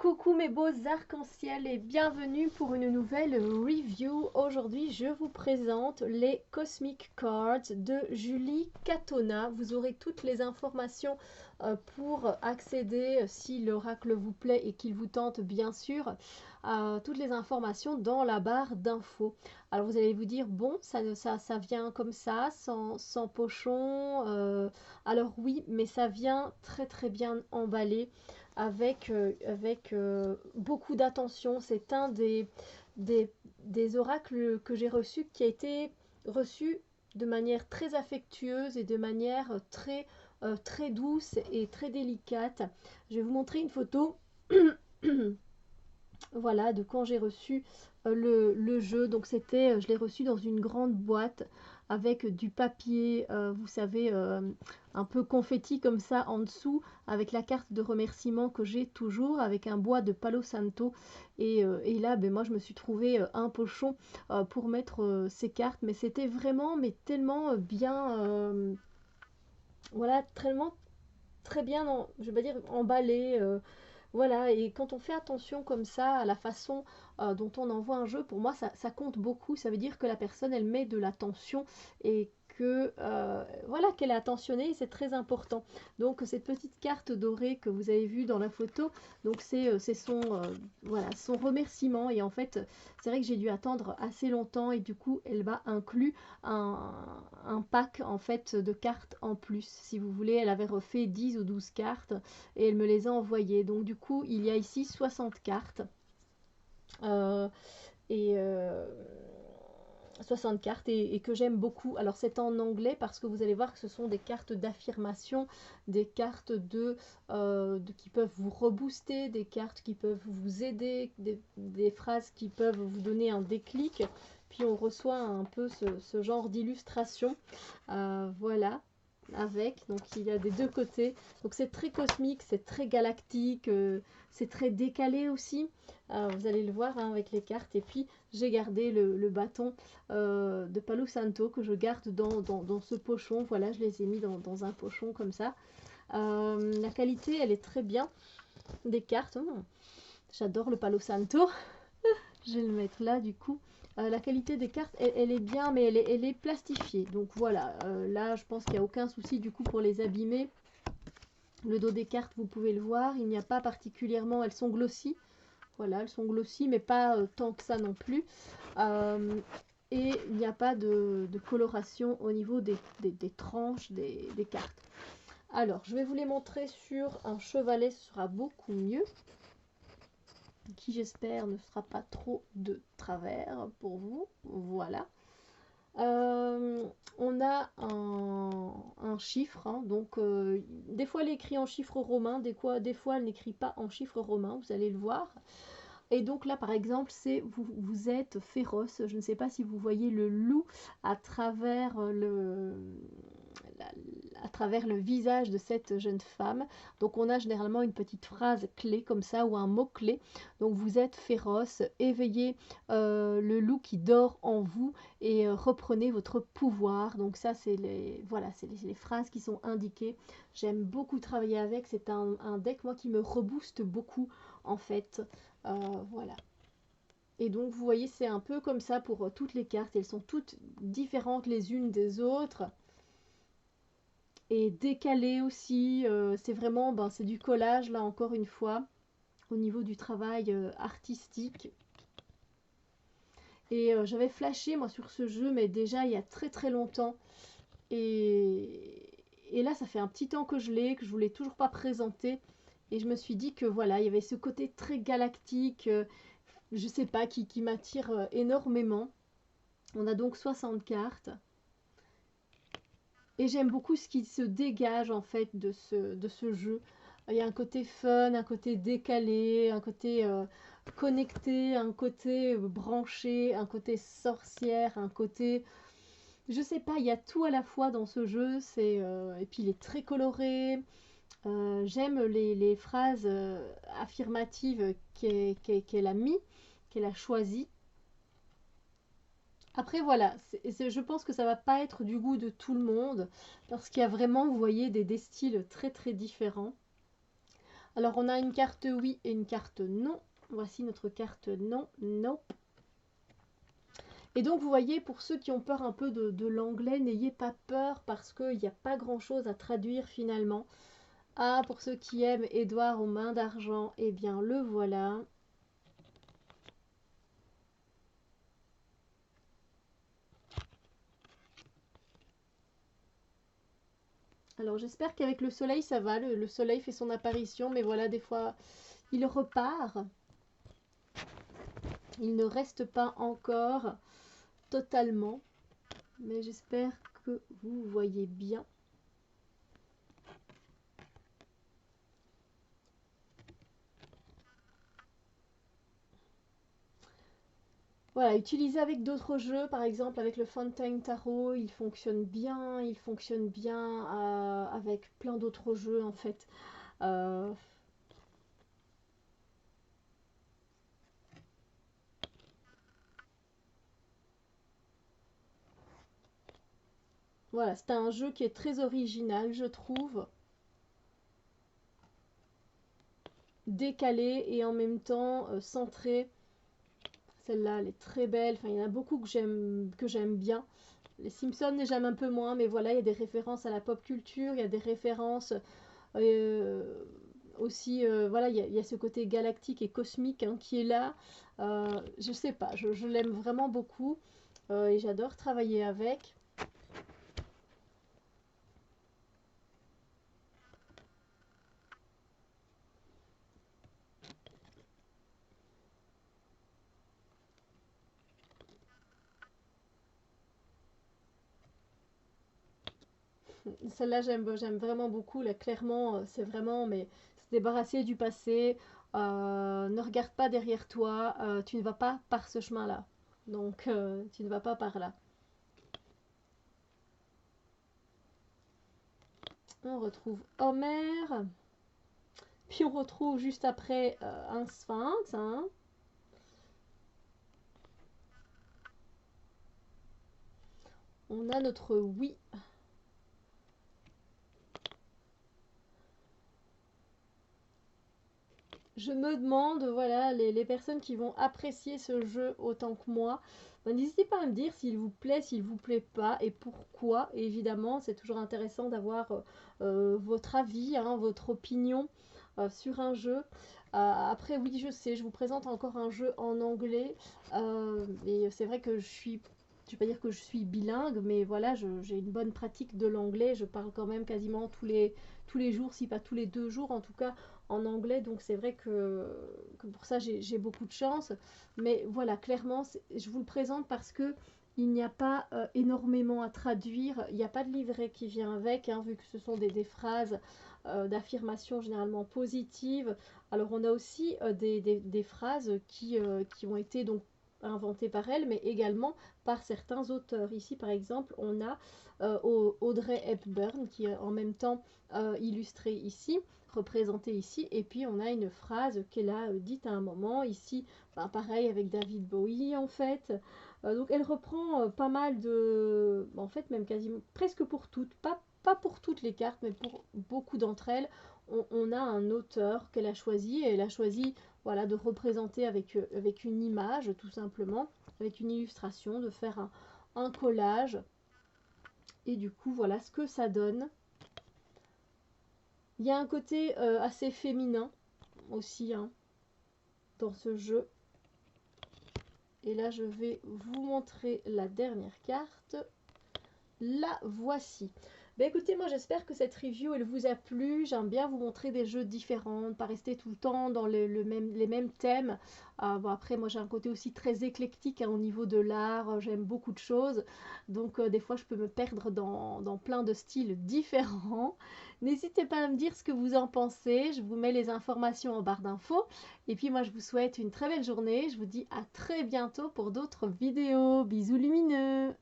Coucou mes beaux arcs-en-ciel et bienvenue pour une nouvelle review. Aujourd'hui, je vous présente les Cosmic Cards de Julie Katona. Vous aurez toutes les informations pour accéder, si l'oracle vous plaît et qu'il vous tente bien sûr, toutes les informations dans la barre d'infos. Alors vous allez vous dire, bon, ça vient comme ça, sans pochon. Alors oui, mais ça vient très très bien emballé avec beaucoup d'attention. C'est un des oracles que j'ai reçus qui a été reçu de manière très affectueuse et de manière très douce et très délicate. Je vais vous montrer une photo voilà, de quand j'ai reçu le jeu. Donc c'était, je l'ai reçu dans une grande boîte avec du papier, vous savez, un peu confetti comme ça en dessous, avec la carte de remerciement que j'ai toujours, avec un bois de Palo Santo. Et là, ben, moi, je me suis trouvé un pochon pour mettre ces cartes, mais c'était vraiment, mais tellement bien, voilà, tellement très bien, je vais pas dire emballé. Voilà, et quand on fait attention comme ça à la façon dont on envoie un jeu, pour moi ça compte beaucoup. Ça veut dire que la personne elle met de l'attention et que voilà qu'elle est attentionnée, c'est très important. Donc cette petite carte dorée que vous avez vue dans la photo, donc c'est son voilà son remerciement. Et en fait c'est vrai que j'ai dû attendre assez longtemps et du coup elle va inclus un, un pack en fait de cartes en plus. Si vous voulez, elle avait refait 10 ou 12 cartes et elle me les a envoyées. Donc du coup, il y a ici 60 cartes. Euh, et 60 cartes et que j'aime beaucoup. Alors c'est en anglais parce que vous allez voir que ce sont des cartes d'affirmation, des cartes qui peuvent vous rebooster, des cartes qui peuvent vous aider, des phrases qui peuvent vous donner un déclic. Puis on reçoit un peu ce genre d'illustration. Voilà avec, donc il y a des deux côtés, donc c'est très cosmique, c'est très galactique, c'est très décalé aussi. Vous allez le voir hein, avec les cartes. Et puis j'ai gardé le bâton de Palo Santo que je garde dans ce pochon. Voilà, je les ai mis dans un pochon comme ça. La qualité elle est très bien des cartes. J'adore le Palo Santo. Je vais le mettre là du coup. La qualité des cartes, elle est bien, mais elle est plastifiée. Donc voilà, là je pense qu'il n'y a aucun souci du coup pour les abîmer. Le dos des cartes, vous pouvez le voir, il n'y a pas particulièrement, elles sont glossy. Voilà, elles sont glossy, mais pas tant que ça non plus. Et il n'y a pas de coloration au niveau des tranches des cartes. Alors, je vais vous les montrer sur un chevalet, ce sera beaucoup mieux. Qui j'espère ne sera pas trop de travers pour vous. Voilà. On a un chiffre, hein, donc des fois elle est écrite en chiffre romain, des fois elle n'écrit pas en chiffre romain, vous allez le voir. Et donc là par exemple c'est vous êtes féroce, je ne sais pas si vous voyez le loup à travers à travers le visage de cette jeune femme. Donc on a généralement une petite phrase clé comme ça ou un mot clé. Donc vous êtes féroce, éveillez le loup qui dort en vous et reprenez votre pouvoir. Donc ça c'est les voilà, c'est les phrases qui sont indiquées. J'aime beaucoup travailler avec, c'est un deck moi qui me rebooste beaucoup en fait. Voilà. Et donc vous voyez c'est un peu comme ça pour toutes les cartes, elles sont toutes différentes les unes des autres et décalées aussi. C'est vraiment ben, c'est du collage là encore une fois au niveau du travail artistique. Et j'avais flashé moi sur ce jeu, mais déjà il y a très très longtemps. Et là, ça fait un petit temps que je l'ai, que je ne vous l'ai toujours pas présenté. Et je me suis dit que voilà, il y avait ce côté très galactique, je sais pas, qui m'attire énormément. On a donc 60 cartes. Et j'aime beaucoup ce qui se dégage en fait de ce jeu. Il y a un côté fun, un côté décalé, un côté connecté, un côté branché, un côté sorcière, un côté je sais pas, il y a tout à la fois dans ce jeu. Et puis il est très coloré. J'aime les phrases affirmatives qu'elle a mis, qu'elle a choisies. Après voilà, je pense que ça va pas être du goût de tout le monde parce qu'il y a vraiment, vous voyez, des styles très très différents. Alors on a une carte oui et une carte non. Voici notre carte non, non. Et donc vous voyez, pour ceux qui ont peur un peu de l'anglais, n'ayez pas peur parce qu'il n'y a pas grand-chose à traduire finalement. Ah, pour ceux qui aiment Édouard aux mains d'argent, eh bien le voilà. Alors j'espère qu'avec le soleil ça va, le soleil fait son apparition, mais voilà, des fois il repart. Il ne reste pas encore totalement, mais j'espère que vous voyez bien. Voilà, utilisé avec d'autres jeux, par exemple avec le Fontaine Tarot, il fonctionne bien avec plein d'autres jeux en fait. Euh, voilà, c'est un jeu qui est très original, je trouve, décalé et en même temps centré. Celle-là, elle est très belle. Enfin, il y en a beaucoup que j'aime bien. Les Simpsons, j'aime un peu moins, mais voilà, il y a des références à la pop culture, il y a des références euh, aussi, voilà, il y a ce côté galactique et cosmique hein, qui est là. Je sais pas, je l'aime vraiment beaucoup et j'adore travailler avec. Celle-là, j'aime vraiment beaucoup. Là, clairement, c'est vraiment, mais se débarrasser du passé. Ne regarde pas derrière toi. Tu ne vas pas par ce chemin-là. Donc, tu ne vas pas par là. On retrouve Homère. Puis on retrouve juste après un sphinx. Hein. On a notre oui. Je me demande, voilà, les personnes qui vont apprécier ce jeu autant que moi, ben, n'hésitez pas à me dire s'il vous plaît pas et pourquoi. Et évidemment, c'est toujours intéressant d'avoir votre avis, hein, votre opinion sur un jeu. Après, oui, je sais, je vous présente encore un jeu en anglais. Et c'est vrai que je vais pas dire que je suis bilingue, mais voilà, j'ai une bonne pratique de l'anglais. Je parle quand même quasiment tous les jours, si pas tous les 2 jours en tout cas, en anglais. Donc c'est vrai que pour ça, j'ai beaucoup de chance. Mais voilà, clairement, je vous le présente parce que il n'y a pas énormément à traduire. Il n'y a pas de livret qui vient avec, hein, vu que ce sont des phrases d'affirmation généralement positives. Alors on a aussi des phrases qui ont été donc inventées par elle, mais également par certains auteurs. Ici par exemple, on a Audrey Hepburn qui est en même temps illustrée ici, représentée ici, et puis on a une phrase qu'elle a dite à un moment ici, ben, pareil avec David Bowie en fait. Donc elle reprend pas mal de, en fait même quasiment presque pour toutes, pas pour toutes les cartes, mais pour beaucoup d'entre elles, on a un auteur qu'elle a choisi, et elle a choisi voilà, de représenter avec une image tout simplement, avec une illustration, de faire un collage. Et du coup, voilà ce que ça donne. Il y a un côté assez féminin aussi hein, dans ce jeu. Et là, je vais vous montrer la dernière carte. La voici. Ben écoutez, moi j'espère que cette review elle vous a plu. J'aime bien vous montrer des jeux différents, pas rester tout le temps dans les mêmes thèmes. Bon, après, moi j'ai un côté aussi très éclectique hein, au niveau de l'art. J'aime beaucoup de choses. Donc des fois je peux me perdre dans plein de styles différents. N'hésitez pas à me dire ce que vous en pensez. Je vous mets les informations en barre d'infos. Et puis moi je vous souhaite une très belle journée. Je vous dis à très bientôt pour d'autres vidéos. Bisous lumineux.